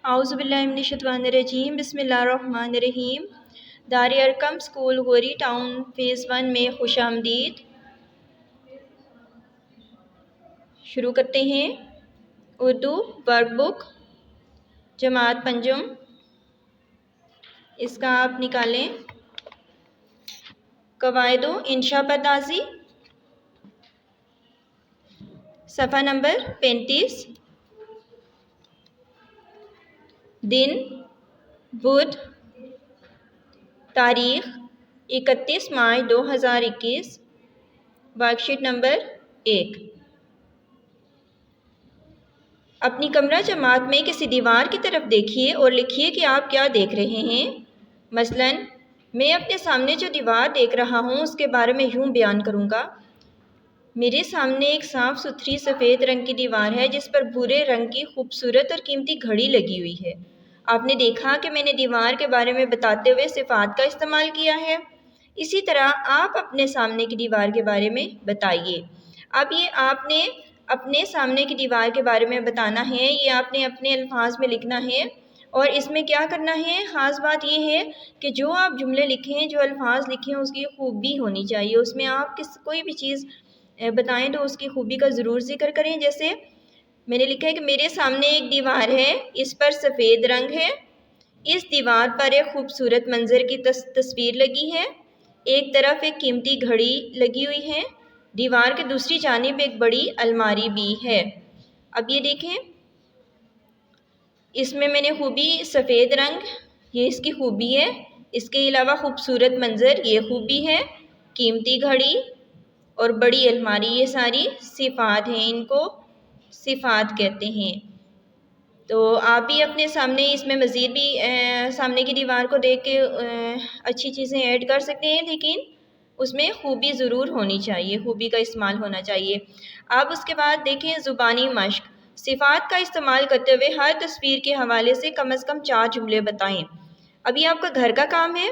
اعوذ باللہ من الشیطان الرجیم بسم اللہ الرحمن الرحیم۔ دار Arqam school Ghori town phase 1 میں خوش آمدید۔ شروع کرتے ہیں۔ اردو ورک بک جماعت پنجم، اس کا آپ نکالیں۔ قواعد و انشاء پردازی صفحہ نمبر 35۔ دن بدھ، تاریخ 31 مارچ 2021، ورک شیٹ نمبر 1۔ اپنی کمرہ جماعت میں کسی دیوار کی طرف دیکھیے اور لکھیے کہ آپ کیا دیکھ رہے ہیں۔ مثلاً میں اپنے سامنے جو دیوار دیکھ رہا ہوں اس کے بارے میں یوں بیان کروں گا۔ میرے سامنے ایک صاف ستھری سفید رنگ کی دیوار ہے جس پر بھورے رنگ کی خوبصورت اور قیمتی گھڑی لگی ہوئی ہے۔ آپ نے دیکھا کہ میں نے دیوار کے بارے میں بتاتے ہوئے صفات کا استعمال کیا ہے۔ اسی طرح آپ اپنے سامنے کی دیوار کے بارے میں بتائیے۔ اب یہ آپ نے اپنے سامنے کی دیوار کے بارے میں بتانا ہے، یہ آپ نے اپنے الفاظ میں لکھنا ہے، اور اس میں کیا کرنا ہے، خاص بات یہ ہے کہ جو آپ جملے لکھیں، جو الفاظ لکھیں، اس کی خوبی ہونی چاہیے۔ اس میں آپ کوئی بھی چیز بتائیں تو اس کی خوبی کا ضرور ذکر کریں۔ جیسے میں نے لکھا ہے کہ میرے سامنے ایک دیوار ہے، اس پر سفید رنگ ہے، اس دیوار پر ایک خوبصورت منظر کی تصویر لگی ہے، ایک طرف ایک قیمتی گھڑی لگی ہوئی ہے، دیوار کے دوسری جانب ایک بڑی الماری بھی ہے۔ اب یہ دیکھیں، اس میں نے خوبی سفید رنگ، یہ اس کی خوبی ہے، اس کے علاوہ خوبصورت منظر، یہ خوبی ہے، قیمتی گھڑی اور بڑی الماری، یہ ساری صفات ہیں، ان کو صفات کہتے ہیں۔ تو آپ بھی اپنے سامنے اس میں مزید بھی سامنے کی دیوار کو دیکھ کے اچھی چیزیں ایڈ کر سکتے ہیں، لیکن اس میں خوبی ضرور ہونی چاہیے، خوبی کا استعمال ہونا چاہیے۔ آپ اس کے بعد دیکھیں زبانی مشق۔ صفات کا استعمال کرتے ہوئے ہر تصویر کے حوالے سے کم 4 جملے بتائیں۔ ابھی آپ کا گھر کا کام ہے،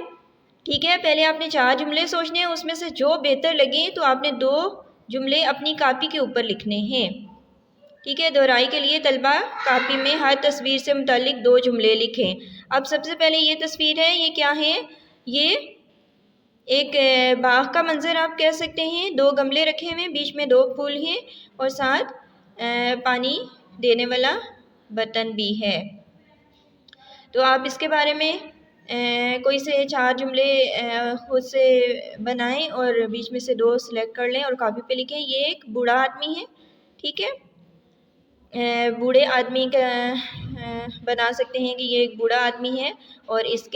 ٹھیک ہے، پہلے آپ نے 4 جملے سوچنے ہیں، اس میں سے جو بہتر لگیں تو آپ نے 2 جملے اپنی کاپی کے اوپر لکھنے ہیں، ٹھیک ہے۔ دہرائی کے لیے طلبہ کاپی میں ہر تصویر سے متعلق 2 جملے لکھیں۔ اب سب سے پہلے یہ تصویر ہے، یہ کیا ہے؟ یہ ایک باغ کا منظر آپ کہہ سکتے ہیں۔ 2 گملے رکھے ہوئے ہیں، بیچ میں 2 پھول ہیں اور ساتھ پانی دینے والا برتن بھی ہے۔ تو آپ اس کے بارے میں کوئی سے 4 جملے خود سے بنائیں اور بیچ میں سے 2 سلیکٹ کر لیں اور کاپی پہ لکھیں۔ یہ ایک بوڑھا آدمی ہے، ٹھیک ہے، بوڑھے آدمی کا بنا سکتے ہیں کہ یہ ایک بوڑھا آدمی ہے اور اس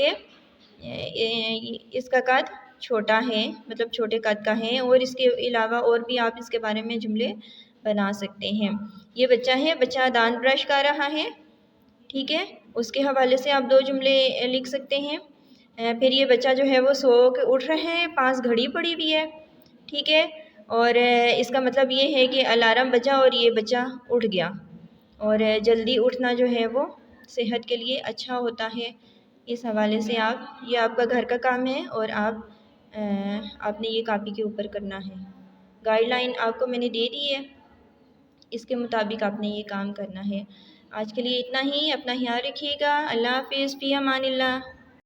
کا قد چھوٹا ہے، مطلب چھوٹے قد کا ہے، اور اس کے علاوہ اور بھی آپ اس کے بارے میں جملے بنا سکتے ہیں۔ یہ بچہ ہے، بچہ دانت برش کر رہا ہے، ٹھیک ہے، اس کے حوالے سے آپ 2 جملے لکھ سکتے ہیں۔ پھر یہ بچہ جو ہے وہ سو کے اٹھ رہا ہے، پاس گھڑی پڑی ہوئی ہے، ٹھیک ہے، اور اس کا مطلب یہ ہے کہ الارم بجا اور یہ بچہ اٹھ گیا، اور جلدی اٹھنا جو ہے وہ صحت کے لیے اچھا ہوتا ہے۔ اس حوالے سے یہ آپ کا گھر کا کام ہے اور آپ نے یہ کاپی کے اوپر کرنا ہے۔ گائیڈ لائن آپ کو میں نے دے دی ہے، اس کے مطابق آپ نے یہ کام کرنا ہے۔ آج کے لیے اتنا ہی، اپنا خیال رکھیے گا۔ اللہ حافظ، فی امان اللہ۔